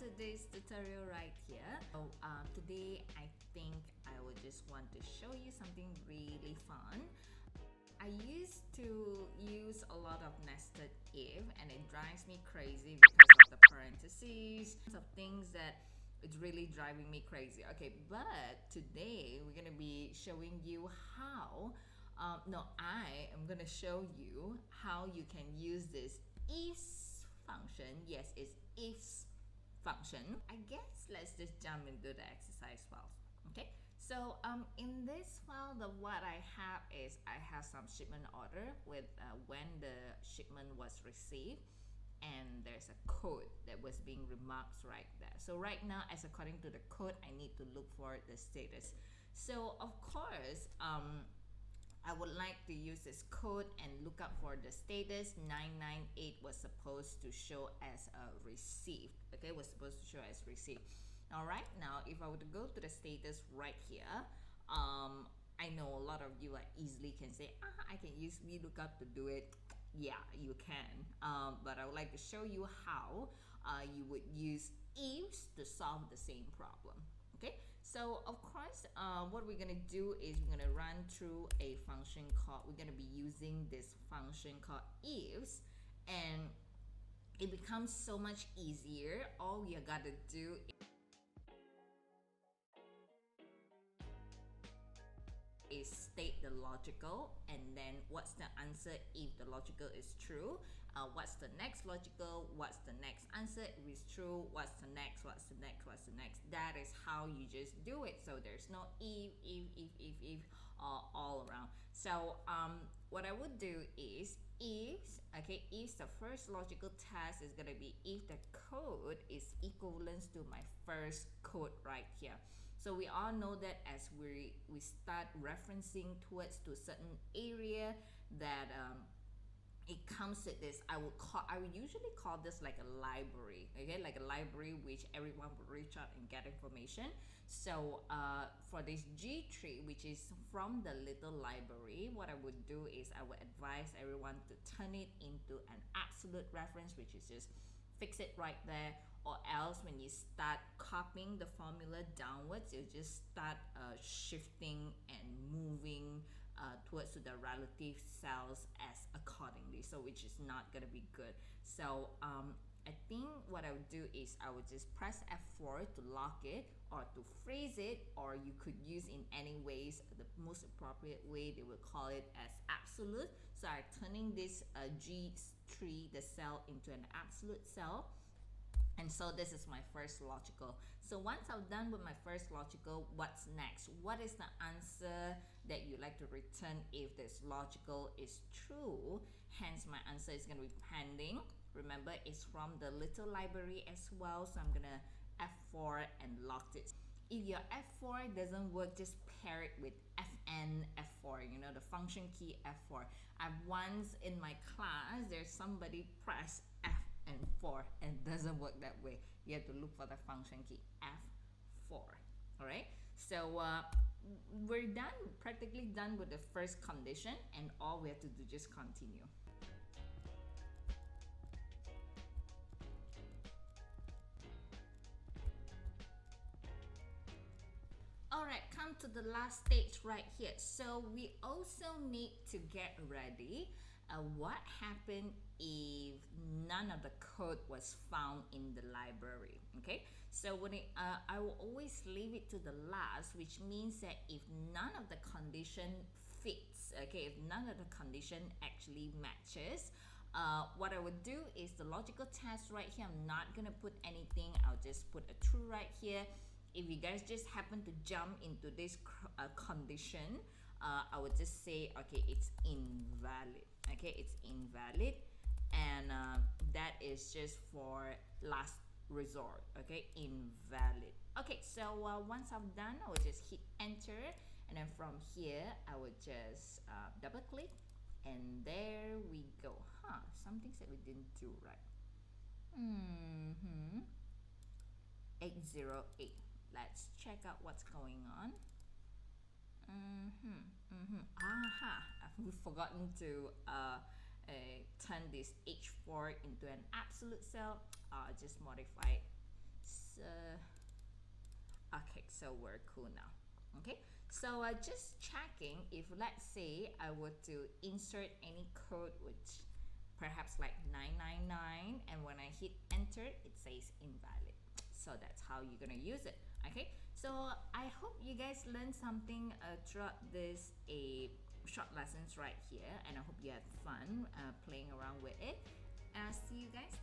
today's tutorial right here. Today I think I would just want to show you something really fun. I used to use a lot of nested if, and it drives me crazy because of the parentheses of things that it's really driving me crazy. Okay, but today we're gonna be showing you how no, I am gonna show you how you can use this if function. Yes, it's if function. I guess let's just jump into the exercise files. Okay, so in this file, what I have is I have some shipment order with when the shipment was received, and there's a code that was being remarked right there. So right now, as according to the code, I need to look for the status. So of course, I would like to use this code and look up for the status. 998 was supposed to show as a received. Okay, was supposed to show as received. All right, now if I were to go to the status right here, I know a lot of you easily can say, I can use VLOOKUP to do it. Yeah, you can. But I would like to show you how you would use ifs to solve the same problem. Okay, so of course, what we're gonna do is we're gonna run through a function called, we're gonna be using this function called ifs, and it becomes so much easier. All you gotta do is state the logical, and then what's the answer if the logical is true, what's the next logical, what's the next answer if it's true, what's the next, that is how you just do it. So there's no if all around. So what I would do is if the first logical test is going to be if the code is equivalent to my first code right here. So we all know that as we start referencing towards to a certain area that it comes to this, I would usually call this like a library. Okay, like a library which everyone would reach out and get information. So for this G tree, which is from the little library, what I would do is I would advise everyone to turn it into an absolute reference, which is just fix it right there, or else when you start copying the formula downwards, you just start shifting and moving towards to the relative cells as accordingly, so which is not going to be good. So I think what I would do is I would just press F4 to lock it or to freeze it, or you could use in any ways. The most appropriate way, they will call it as absolute. So I'm turning this G tree, the cell, into an absolute cell. And so this is my first logical. So once I'm done with my first logical, what's next? What is the answer that you like to return if this logical is true? Hence my answer is going to be pending. Remember, it's from the little library as well, so I'm gonna F4 and lock it. If your F4 doesn't work, just pair it with Fn F4, you know, the function key F4. Once in my class, there's somebody press F and 4 and doesn't work that way. You have to look for the function key F4. All right, so we're done, practically done with the first condition, and all we have to do is just continue. Alright, come to the last stage right here. So we also need to get ready what happened if none of the code was found in the library. Okay, so when I will always leave it to the last, which means that if none of the condition fits, okay, if none of the condition actually matches, what I would do is the logical test right here, I'm not gonna put anything, I'll just put a true right here. If you guys just happen to jump into this condition, I would just say, okay, it's invalid. Okay, it's invalid, and that is just for last resort. Okay, invalid. Okay, so once I'm done, I will just hit enter, and then from here, I would just double click, and there we go. Some things that we didn't do right. 808. Let's check out what's going on. I've forgotten to turn this H4 into an absolute cell. Just modify it. Okay, so we're cool now. Okay, so just checking if, let's say, I were to insert any code which perhaps like 999, and when I hit enter it says invalid. So that's how you're gonna use it. Okay, so I hope you guys learned something throughout this short lessons right here, and I hope you had fun playing around with it, and I'll see you guys